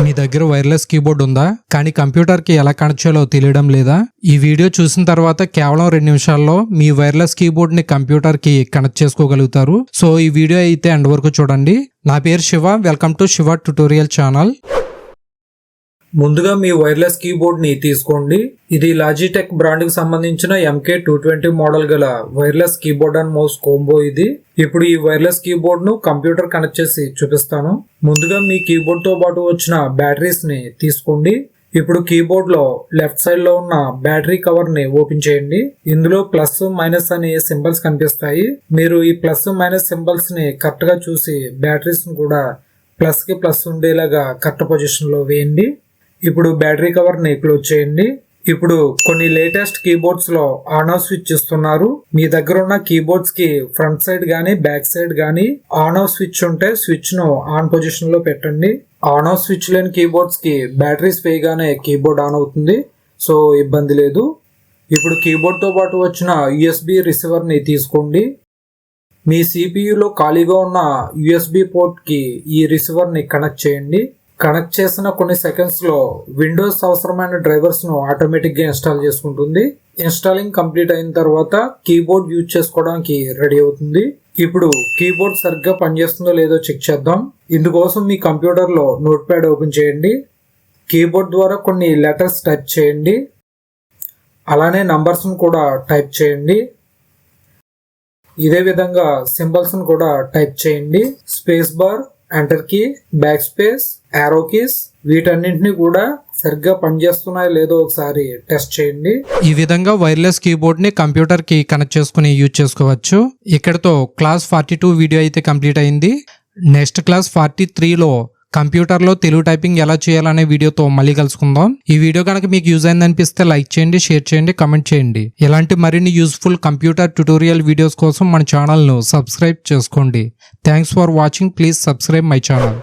మీ దగ్గర wireless keyboard ఉందా కానీ కంప్యూటర్ కి ఎలా కనెక్ట్ చేయాలో తెలియడం లేదా? ఈ వీడియో చూసిన తర్వాత కేవలం 2 నిమిషాల్లో మీ వైర్లెస్ కీబోర్డ్ ని కంప్యూటర్ కి కనెక్ట్ చేసుకోగలుగుతారు. సో ఈ వీడియో అయితే ఎండ్ వరకు చూడండి. నా పేరు Shiva, welcome to Shiva tutorial channel. ముందుగా మీ వైర్లెస్ కీబోర్డ్ ని తీసుకోండి. ఇది లాజిటెక్ బ్రాండ్ కి సంబంధించిన MK220 మోడల్ గల wireless keyboard and mouse combo ఇది. ఇప్పుడు ఈ వైర్లెస్ కీబోర్డ్ ను కంప్యూటర్ కనెక్ట్ చేసి చూపిస్తాను. ముందుగా మీ కీబోర్డ్ తో పాటు వచ్చిన బ్యాటరీస్ ని తీసుకోండి. ఇప్పుడు కీబోర్డ్ లో లెఫ్ట్ సైడ్ లో ఉన్న బ్యాటరీ కవర్ ని ఓపెన్ చేయండి. ఇందులో ప్లస్ మైనస్ అనే సింబల్స్ కనిపిస్తాయి. మీరు ఈ ప్లస్ మైనస్ సింబల్స్ ని కరెక్ట్ గా చూసి బ్యాటరీస్ ని కూడా ప్లస్ కి ప్లస్ ఉండేలాగా కరెక్ట్ పొజిషన్ లో వేయండి. ఇప్పుడు బ్యాటరీ కవర్ ని క్లోజ్ చేయండి. ఇప్పుడు కొన్ని లేటెస్ట్ కీబోర్డ్స్ లో ఆన్ ఆఫ్ స్విచ్ ఇస్తున్నారు. మీ దగ్గర ఉన్న కీబోర్డ్స్ కి ఫ్రంట్ సైడ్ గానీ బ్యాక్ సైడ్ గానీ ఆన్ ఆఫ్ స్విచ్ ఉంటే స్విచ్ ను ఆన్ పొజిషన్ లో పెట్టండి. ఆన్ ఆఫ్ స్విచ్ లేని కీబోర్డ్స్ కి బ్యాటరీస్ వేయగానే కీబోర్డ్ ఆన్ అవుతుంది. సో ఇబ్బంది లేదు. ఇప్పుడు కీబోర్డ్ తో పాటు వచ్చిన USB రిసీవర్ ని తీసుకోండి. మీ CPU లో ఖాళీగా ఉన్న USB పోర్ట్ కి ఈ రిసీవర్ ని కనెక్ట్ చేయండి. కనెక్ట్ చేసిన కొన్ని సెకండ్స్ లో విండోస్ అవసరమైన డ్రైవర్స్ ను ఆటోమేటిక్ గా ఇన్స్టాల్ చేసుకుంటుంది. ఇన్స్టాలింగ్ కంప్లీట్ అయిన తర్వాత కీబోర్డ్ యూజ్ చేసుకోవడానికి రెడీ అవుతుంది. ఇప్పుడు కీబోర్డ్ సరిగ్గా పనిచేస్తుందో లేదో చెక్ చేద్దాం. ఇందుకోసం మీ కంప్యూటర్ లో నోట్ ప్యాడ్ ఓపెన్ చేయండి. కీబోర్డ్ ద్వారా కొన్ని లెటర్స్ టైప్ చేయండి. అలానే నంబర్స్ ను కూడా టైప్ చేయండి. ఇదే విధంగా సింబల్స్ ను కూడా టైప్ చేయండి. Space bar, enter key, back space, arrow keys వీటన్నింటినీ కూడా సరిగ్గా పనిచేస్తున్నాయో లేదో ఒకసారి టెస్ట్ చేయండి. ఈ విధంగా వైర్లెస్ కీబోర్డ్ ని కంప్యూటర్ కి కనెక్ట్ చేసుకుని యూజ్ చేసుకోవచ్చు. ఇక్కడతో క్లాస్ 42 వీడియో అయితే కంప్లీట్ అయింది. నెక్స్ట్ క్లాస్ 43లో కంప్యూటర్ లో తెలుగు టైపింగ్ ఎలా చేయాలనే వీడియోతో మళ్ళీ కలుసుకుందాం. ఈ వీడియో కనుక మీకు యూజ్ అయింది అనిపిస్తే లైక్ చేయండి, షేర్ చేయండి, కమెంట్ చేయండి. ఇలాంటి మరిన్ని యూస్ఫుల్ కంప్యూటర్ ట్యుటోరియల్ వీడియోస్ కోసం మన ఛానల్ ను సబ్స్క్రైబ్ చేసుకోండి. Thanks for watching. Please subscribe my channel.